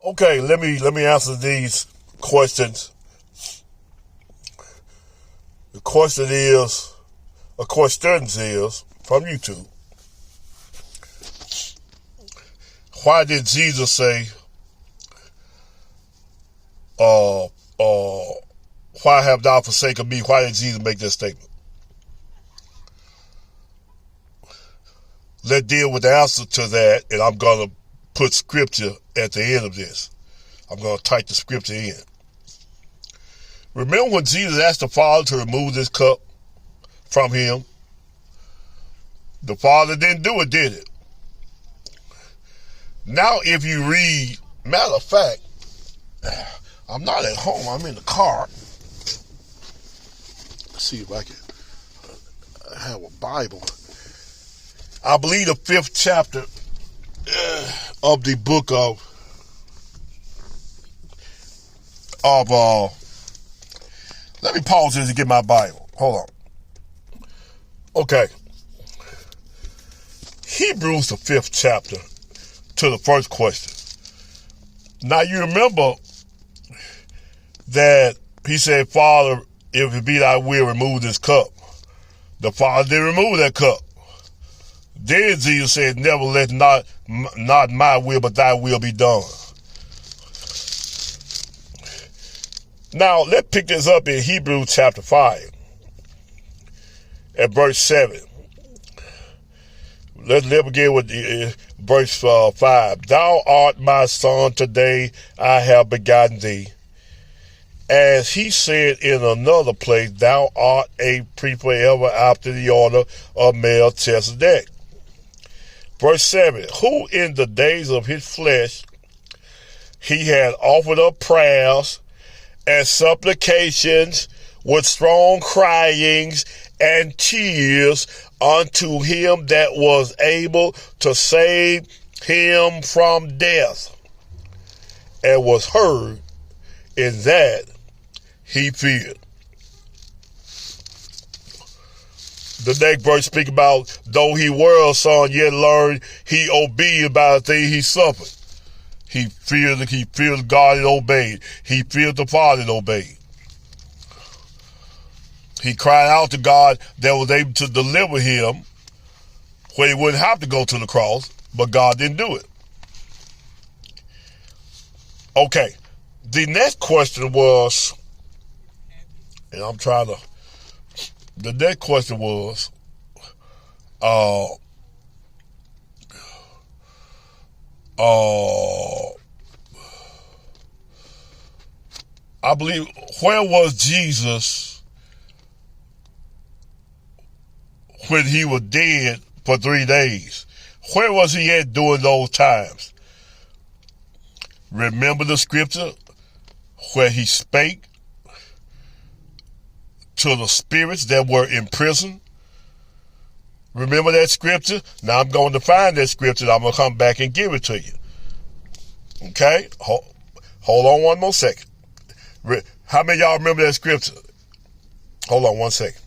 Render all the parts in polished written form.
Okay, let me answer these questions. The questions is from YouTube. Why did Jesus say, why have thou forsaken me? Why did Jesus make that statement? Let's deal with the answer to that, and I'm going to put scripture at the end of this. I'm going to type the scripture in. Remember when Jesus asked the Father to remove this cup from him? The Father didn't do it, did it? Now, if you read, matter of fact, I'm not at home, I'm in the car. Let's see if I can have a Bible. I believe the 5th chapter of the book of let me pause this and get my Bible. Hold on. Okay. Hebrews, the 5th chapter, to the first question. Now you remember that he said, Father, if it be thy will, remove this cup. The Father didn't remove that cup. Then Jesus said, nevertheless, not my will, but thy will be done. Now, let's pick this up in Hebrews chapter 5, at verse 7. Let's begin with verse 5. Thou art my son, today I have begotten thee. As he said in another place, thou art a priest forever after the order of Melchizedek. Verse 7, who in the days of his flesh he had offered up prayers and supplications with strong cryings and tears unto him that was able to save him from death, and was heard in that he feared. The next verse speaks about, though he were a son, yet learned he obeyed by the thing he suffered. He feared God and obeyed. He feared the Father and obeyed. He cried out to God that was able to deliver him where he wouldn't have to go to the cross, but God didn't do it. Okay, the next question was, and the next question was, I believe, where was Jesus when he was dead for 3 days? Where was he at during those times? Remember the scripture where he spake to the spirits that were in prison? Remember that scripture? Now I'm going to find that scripture and I'm going to come back and give it to you. Okay? Hold on one more second. How many of y'all remember that scripture? Hold on one second.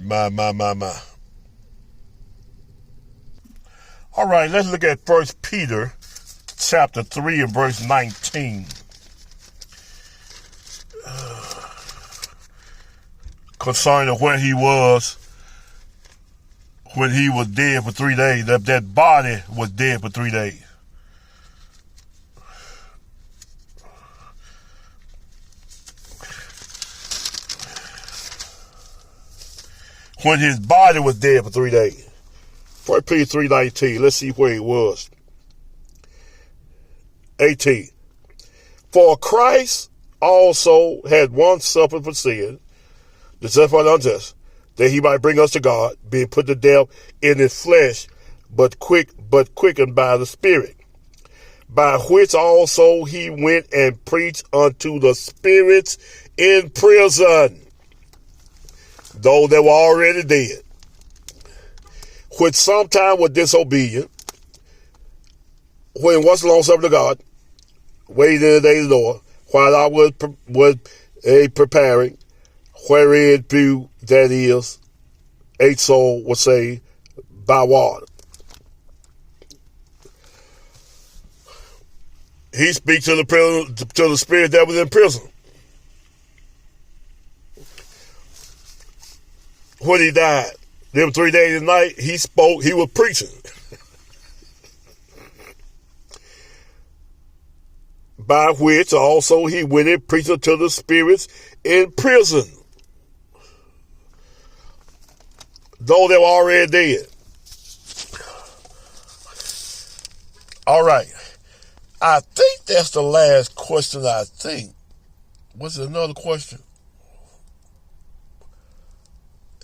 My. All right, let's look at 1 Peter chapter 3 and verse 19. Concerning where he was when he was dead for 3 days. That body was dead for 3 days. When his body was dead for 3 days. 1 Peter 3:19. Let's see where he was. 18. For Christ also had once suffered for sin, the just for the unjust, that he might bring us to God, being put to death in his flesh, but quickened by the Spirit, by which also he went and preached unto the spirits in prison, those that were already dead, which sometime were disobedient, when once long suffering to God, waited in the day of the Lord, while I was preparing, wherein few, that is, a soul was saved by water. He speaks to the spirit that was in prison. When he died, them 3 days and night, he spoke, he was preaching. By which also he went and preached to the spirits in prison, though they were already dead. All right. I think that's the last question, I think. Was there another question?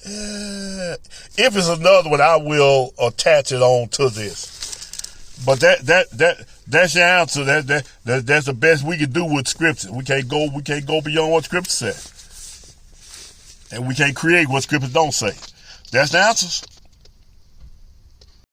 If it's another one, I will attach it on to this. But that's your answer. That's the best we can do with scripture. We can't go beyond what scripture says. And we can't create what scripture don't say. That's the answers.